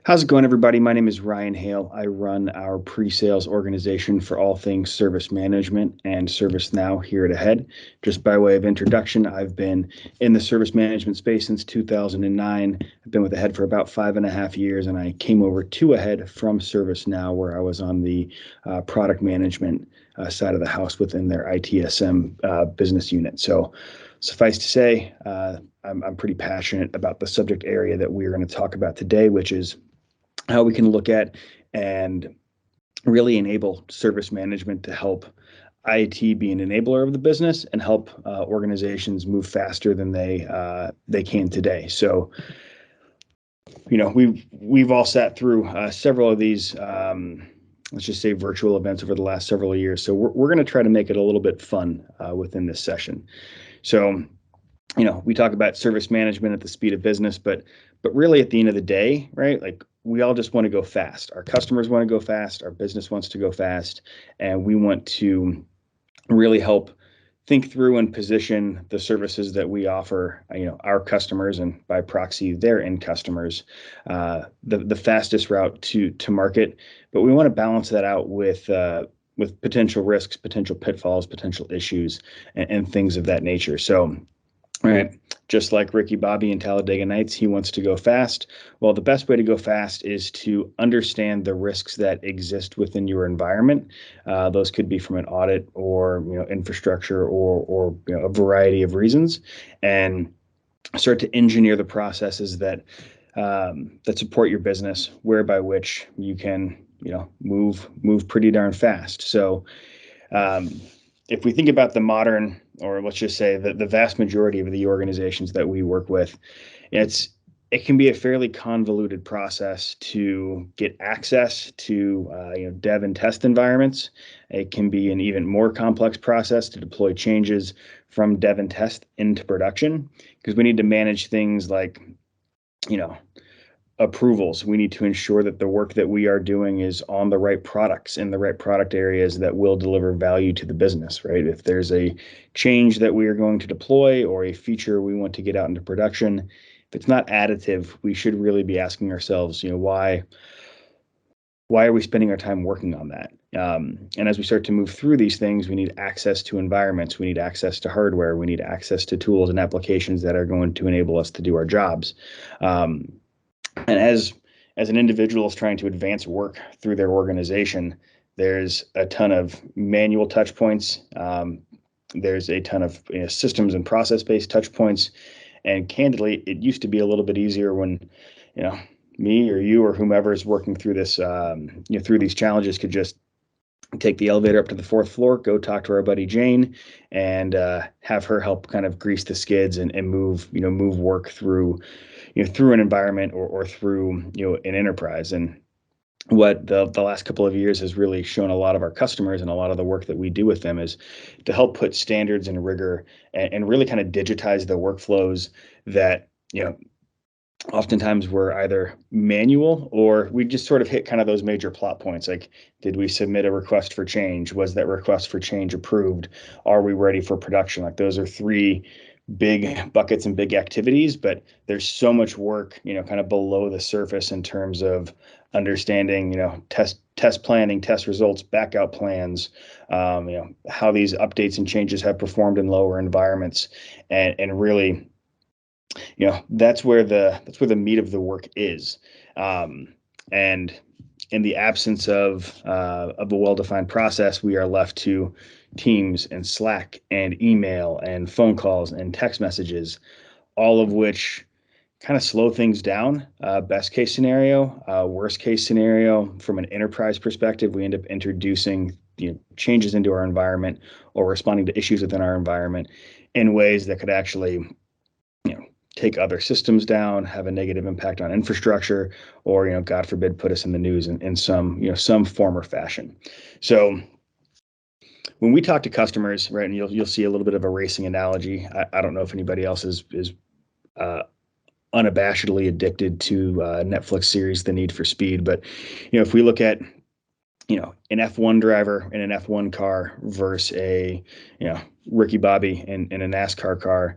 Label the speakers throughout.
Speaker 1: How's it going, everybody? My name is Ryan Hale. I run our pre-sales organization for all things service management and ServiceNow here at Ahead. Just by way of introduction, I've been in the service management space since 2009. I've been with Ahead for about 5.5 years, and I came over to Ahead from ServiceNow, where I was on the product management side of the house within their ITSM business unit. So, suffice to say, I'm pretty passionate about the subject area that we're going to talk about today, which is how we can look at and really enable service management to help IT be an enabler of the business and help organizations move faster than they can today. So, we've all sat through several of these. Let's just say virtual events over the last several years. So we're going to try to make it a little bit fun within this session. So, we talk about service management at the speed of business, but really at the end of the day, right? Like we all just want to go fast. Our customers want to go fast. Our business wants to go fast, and we want to really help think through and position the services that we offer, our customers and by proxy their end customers, the fastest route to market. But we want to balance that out with potential risks, potential pitfalls, potential issues, and things of that nature. So, right. Just like Ricky Bobby and Talladega Nights, he wants to go fast. Well, the best way to go fast is to understand the risks that exist within your environment. Those could be from an audit or infrastructure or a variety of reasons, and start to engineer the processes that support your business, whereby which you can move pretty darn fast. So if we think about the modern, or let's just say the vast majority of the organizations that we work with, it can be a fairly convoluted process to get access to dev and test environments. It can be an even more complex process to deploy changes from dev and test into production, because we need to manage things like approvals. We need to ensure that the work that we are doing is on the right products in the right product areas that will deliver value to the business, right? If there's a change that we are going to deploy or a feature we want to get out into production, if it's not additive, we should really be asking ourselves, why are we spending our time working on that? And as we start to move through these things, we need access to environments, we need access to hardware, we need access to tools and applications that are going to enable us to do our jobs. And as an individual is trying to advance work through their organization, there's a ton of manual touch points. There's a ton of systems and process-based touch points. And candidly, it used to be a little bit easier when, me or you or whomever is working through this, through these challenges could just take the elevator up to the fourth floor, go talk to our buddy Jane, and have her help kind of grease the skids and move work through through an environment or through an enterprise. And what the last couple of years has really shown a lot of our customers and a lot of the work that we do with them is to help put standards and rigor and really kind of digitize the workflows that oftentimes were either manual or we just sort of hit kind of those major plot points. Like, did we submit a request for change? Was that request for change approved? Are we ready for production? Like, those are three big buckets and big activities, but there's so much work, kind of below the surface in terms of understanding, test planning, test results, backup plans, how these updates and changes have performed in lower environments, and really, that's where the meat of the work is. And in the absence of a well-defined process, we are left to Teams and Slack and email and phone calls and text messages, all of which kind of slow things down. Best case scenario, worst case scenario, from an enterprise perspective, we end up introducing changes into our environment or responding to issues within our environment in ways that could actually take other systems down, have a negative impact on infrastructure, or God forbid, put us in the news in some form or fashion. So when we talk to customers, right, and you'll see a little bit of a racing analogy. I don't know if anybody else is unabashedly addicted to Netflix series The Need for Speed, but if we look at an F1 driver in an F1 car versus a Ricky Bobby in a NASCAR car,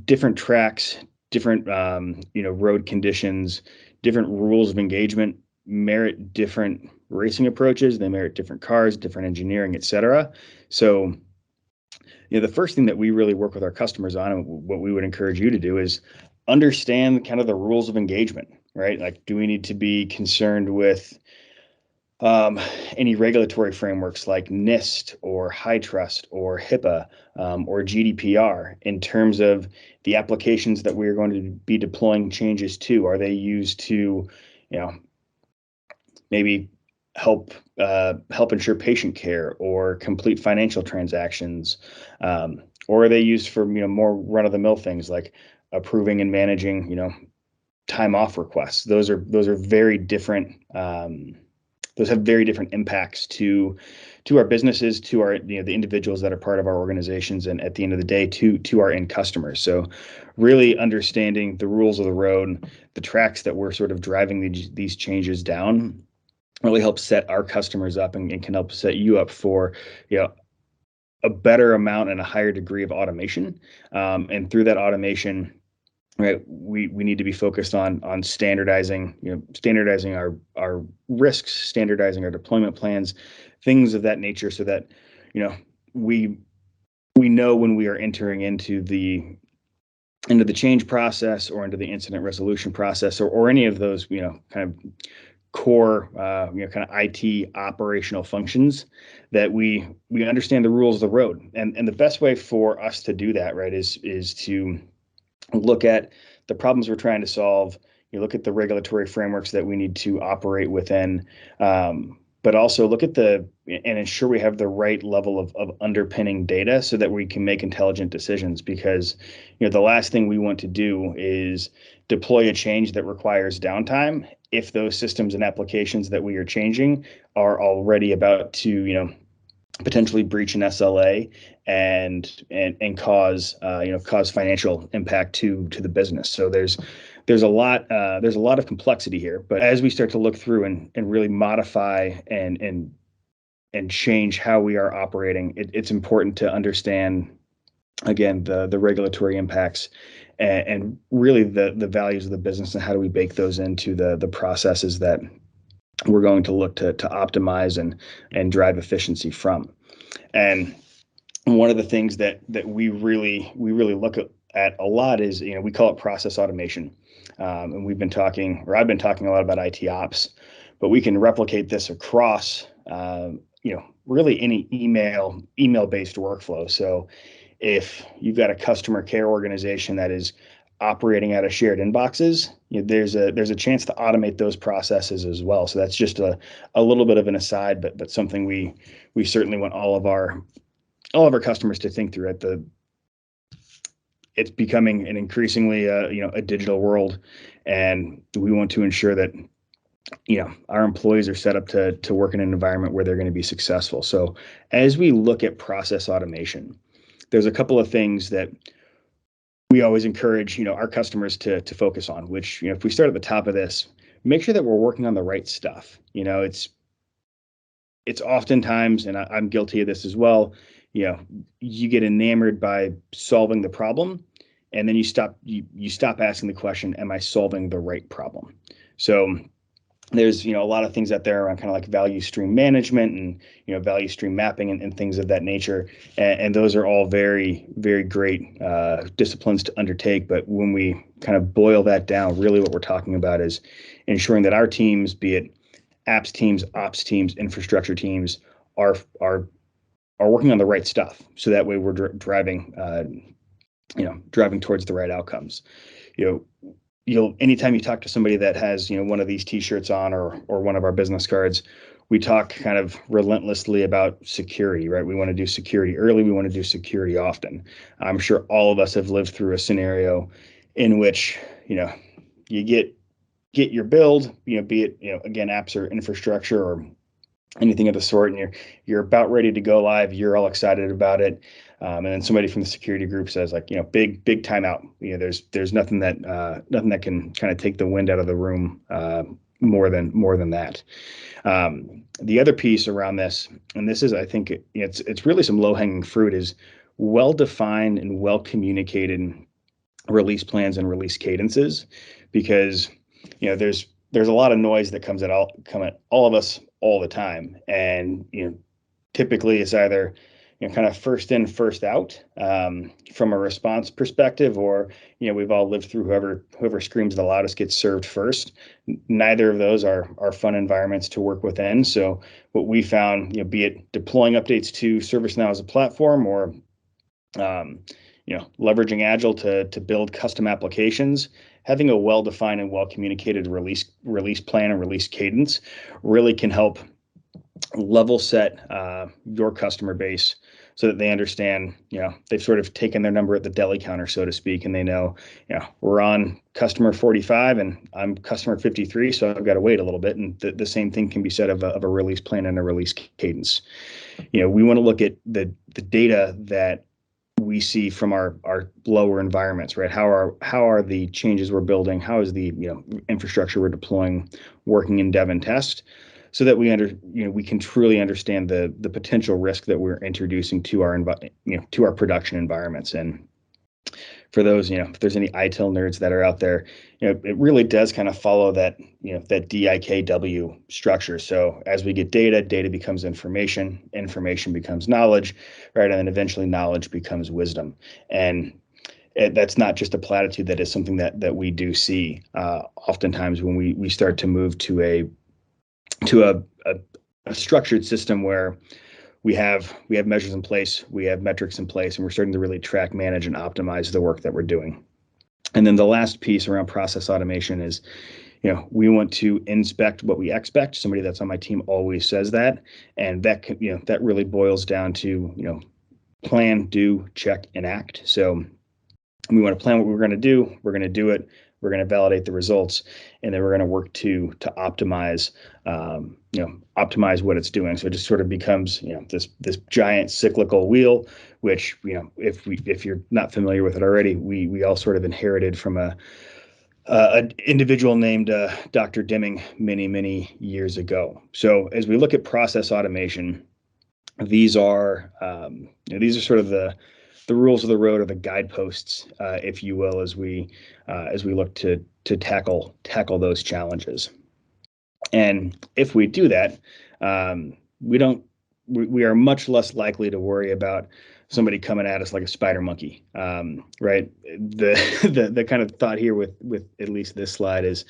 Speaker 1: different tracks, different road conditions, different rules of engagement merit different racing approaches. They merit different cars, different engineering, et cetera. So the first thing that we really work with our customers on, and what we would encourage you to do, is understand kind of the rules of engagement, right? Like, do we need to be concerned with any regulatory frameworks like NIST or High Trust or HIPAA or GDPR in terms of the applications that we're going to be deploying changes to? Are they used to, maybe help ensure patient care or complete financial transactions, or are they used for more run-of-the-mill things like approving and managing time off requests? Those are very different. Those have very different impacts to our businesses, to our the individuals that are part of our organizations, and at the end of the day, to our end customers. So really understanding the rules of the road, the tracks that we're sort of driving these changes down, really helps set our customers up and can help set you up for a better amount and a higher degree of automation. And through that automation, right, we need to be focused on standardizing our risks, standardizing our deployment plans, things of that nature, so that we know when we are entering into the change process or into the incident resolution process, or any of those kind of core kind of IT operational functions, that we understand the rules of the road. And the best way for us to do that, right, is to look at the problems we're trying to solve. You look at the regulatory frameworks that we need to operate within, but also look at and ensure we have the right level of underpinning data so that we can make intelligent decisions. Because the last thing we want to do is deploy a change that requires downtime if those systems and applications that we are changing are already about to potentially breach an SLA and cause financial impact to the business. So there's a lot of complexity here. But as we start to look through and really modify and change how we are operating, it's important to understand, again, the regulatory impacts and really the values of the business, and how do we bake those into the processes that we're going to look to optimize and drive efficiency from. And one of the things that we really look at a lot is, we call it process automation. And I've been talking a lot about IT ops, but we can replicate this across really any email-based workflow. So if you've got a customer care organization that is operating out of shared inboxes, there's a chance to automate those processes as well. So that's just a little bit of an aside, but something we certainly want all of our customers to think through. It's becoming an increasingly a digital world, and we want to ensure that our employees are set up to work in an environment where they're going to be successful. So as we look at process automation, there's a couple of things that we always encourage our customers to focus on, which if we start at the top of this, make sure that we're working on the right stuff. It's oftentimes, and I'm guilty of this as well, you get enamored by solving the problem, and then you stop asking the question, am I solving the right problem? So there's a lot of things out there around kind of like value stream management and value stream mapping and things of that nature, and those are all very, very great disciplines to undertake. But when we kind of boil that down, really what we're talking about is ensuring that our teams, be it apps teams, ops teams, infrastructure teams, are working on the right stuff, so that way we're driving towards the right outcomes. Anytime you talk to somebody that has one of these T-shirts on, or one of our business cards, we talk kind of relentlessly about security, right? We want to do security early. We want to do security often. I'm sure all of us have lived through a scenario in which you get your build, be it again, apps or infrastructure or anything of the sort, and you're about ready to go live. You're all excited about it, and then somebody from the security group says, like, big timeout. There's nothing that can kind of take the wind out of the room more than that. The other piece around this, and this is, I think, it's really some low hanging fruit, is well defined and well communicated release plans and release cadences, because there's a lot of noise that come at all of us all the time, and typically it's either kind of first in first out, from a response perspective, or we've all lived through whoever screams the loudest gets served first. Neither of those are fun environments to work within. So what we found, be it deploying updates to ServiceNow as a platform, or um, leveraging Agile to build custom applications, having a well-defined and well-communicated release plan and release cadence really can help level set your customer base, so that they understand, they've sort of taken their number at the deli counter, so to speak, and they know, we're on customer 45 and I'm customer 53, so I've got to wait a little bit. And the same thing can be said of a release plan and a release cadence. We want to look at the data that we see from our lower environments, right? How are the changes we're building? How is the infrastructure we're deploying working in dev and test, so that we can truly understand the potential risk that we're introducing to our to our production environments. And for those, if there's any ITIL nerds that are out there, it really does kind of follow that that DIKW structure. So as we get data becomes information becomes knowledge, right? And then eventually knowledge becomes wisdom. And that's not just a platitude. That is something that we do see oftentimes when we start to move to a structured system where we have measures in place, we have metrics in place, and we're starting to really track, manage, and optimize the work that we're doing. And then the last piece around process automation is, we want to inspect what we expect. Somebody that's on my team always says that, and that that really boils down to plan, do, check, and act. So we want to plan what we're going to do. We're going to do it. We're going to validate the results, and then we're going to work to optimize, optimize what it's doing. So it just sort of becomes, this giant cyclical wheel, which, if you're not familiar with it already, we all sort of inherited from an individual named Dr. Deming many years ago. So as we look at process automation, these are sort of the rules of the road, or the guideposts, if you will, as we look to tackle those challenges. And if we do that, we are much less likely to worry about somebody coming at us like a spider monkey, right? The kind of thought here with at least this slide is,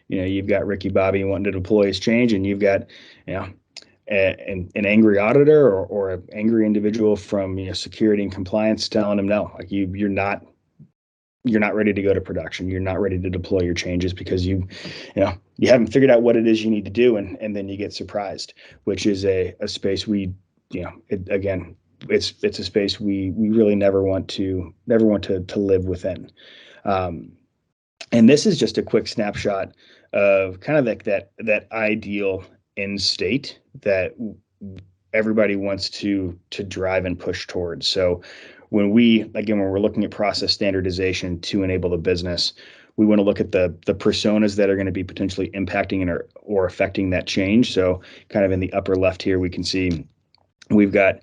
Speaker 1: you've got Ricky Bobby wanting to deploy his change, and you've got, an angry auditor or an angry individual from security and compliance telling him no, like you're not ready to go to production. You're not ready to deploy your changes because you haven't figured out what it is you need to do, and then you get surprised, which is a space it's a space we really never want to live within. And this is just a quick snapshot of kind of like that ideal end state that everybody wants to drive and push towards. So when we're looking at process standardization to enable the business, we want to look at the personas that are going to be potentially impacting or affecting that change. So kind of in the upper left here, we can see we've got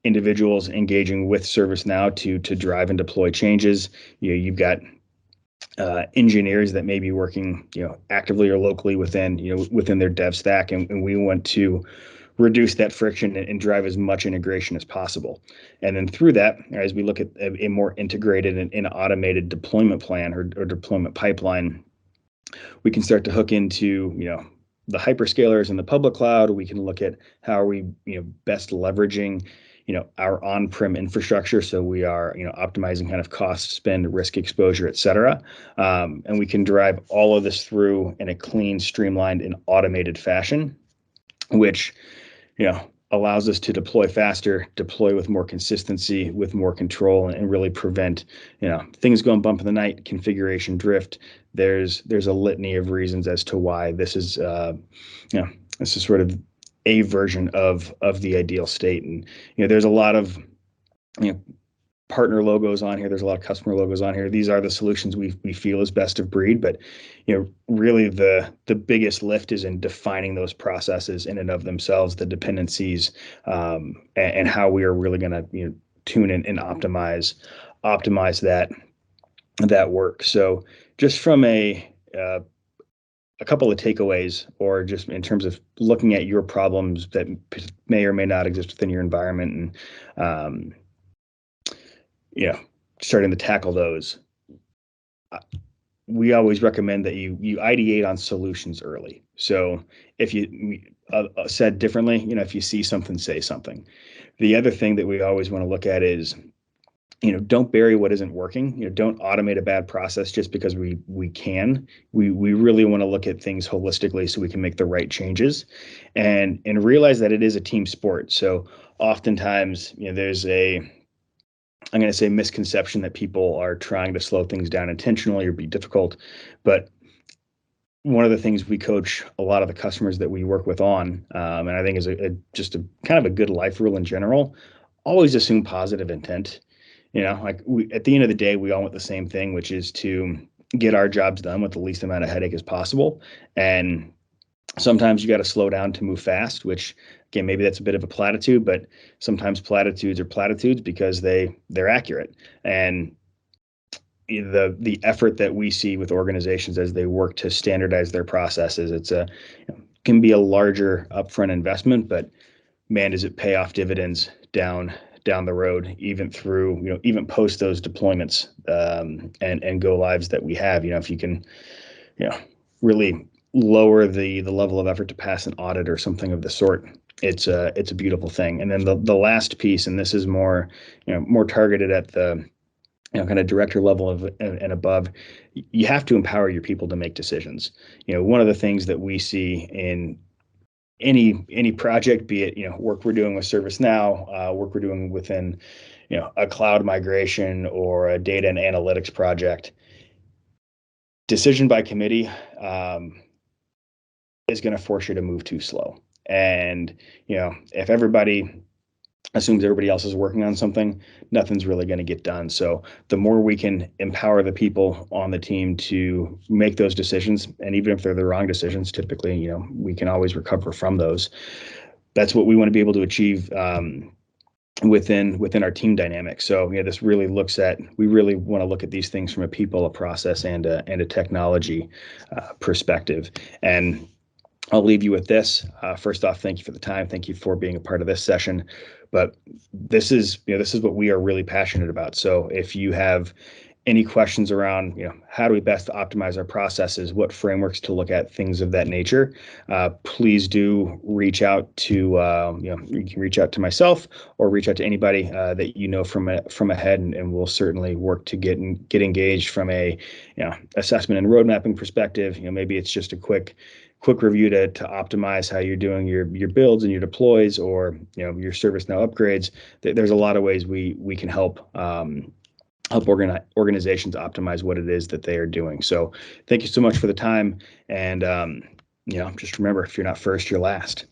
Speaker 1: individuals engaging with ServiceNow to drive and deploy changes. You've got engineers that may be working actively or locally within their dev stack, and we want to reduce that friction and drive as much integration as possible. And then through that, as we look at a more integrated and automated deployment plan or deployment pipeline, we can start to hook into the hyperscalers in the public cloud. We can look at how are we best leveraging our on-prem infrastructure, so we are optimizing kind of cost, spend, risk exposure, et cetera. And we can drive all of this through in a clean, streamlined, and automated fashion, which allows us to deploy faster, deploy with more consistency, with more control, and really prevent things going bump in the night, configuration drift. There's a litany of reasons as to why this is sort of a version of the ideal state. And there's a lot of partner logos on here. There's a lot of customer logos on here. These are the solutions we feel is best of breed, but really the biggest lift is in defining those processes in and of themselves, the dependencies, and how we are really going to tune in and optimize that that work. So just from a couple of takeaways, or just in terms of looking at your problems that may or may not exist within your environment, and you know, starting to tackle those. We always recommend that you ideate on solutions early. So if you said differently, if you see something, say something. The other thing that we always want to look at is, don't bury what isn't working. Don't automate a bad process just because we can. We really want to look at things holistically so we can make the right changes, and realize that it is a team sport. So oftentimes, there's I'm going to say misconception that people are trying to slow things down intentionally or be difficult. But one of the things we coach a lot of the customers that we work with on, and I think is just a kind of a good life rule in general, always assume positive intent. Like at the end of the day, we all want the same thing, which is to get our jobs done with the least amount of headache as possible. And sometimes you got to slow down to move fast, which again, maybe that's a bit of a platitude, but sometimes platitudes are platitudes because they're accurate. And the effort that we see with organizations as they work to standardize their processes, can be a larger upfront investment, but man, does it pay off dividends down the road, even through, even post those deployments, and go lives that we have. If you can, you know, really lower the level of effort to pass an audit or something of the sort, it's a beautiful thing. And then the last piece, and this is more, more targeted at the, kind of director level of and above, you have to empower your people to make decisions. One of the things that we see in any project, be it, work we're doing with ServiceNow, work we're doing within, a cloud migration or a data and analytics project, decision by committee, is going to force you to move too slow. And, if everybody assumes everybody else is working on something, nothing's really going to get done. So the more we can empower the people on the team to make those decisions, and even if they're the wrong decisions, typically, we can always recover from those. That's what we want to be able to achieve, within our team dynamic. So, this really we really want to look at these things from a people, a process, and a technology perspective. And I'll leave you with this. First off, thank you for the time. Thank you for being a part of this session. But this is what we are really passionate about. So if you have any questions around, how do we best optimize our processes, what frameworks to look at, things of that nature, please do reach out to, you can reach out to myself or reach out to anybody that from ahead, and we'll certainly work to get engaged from a, assessment and road mapping perspective. Maybe it's just a quick review to optimize how you're doing your builds and your deploys, or your ServiceNow upgrades. There's a lot of ways we can help organizations optimize what it is that they are doing. So thank you so much for the time, and just remember, if you're not first, you're last.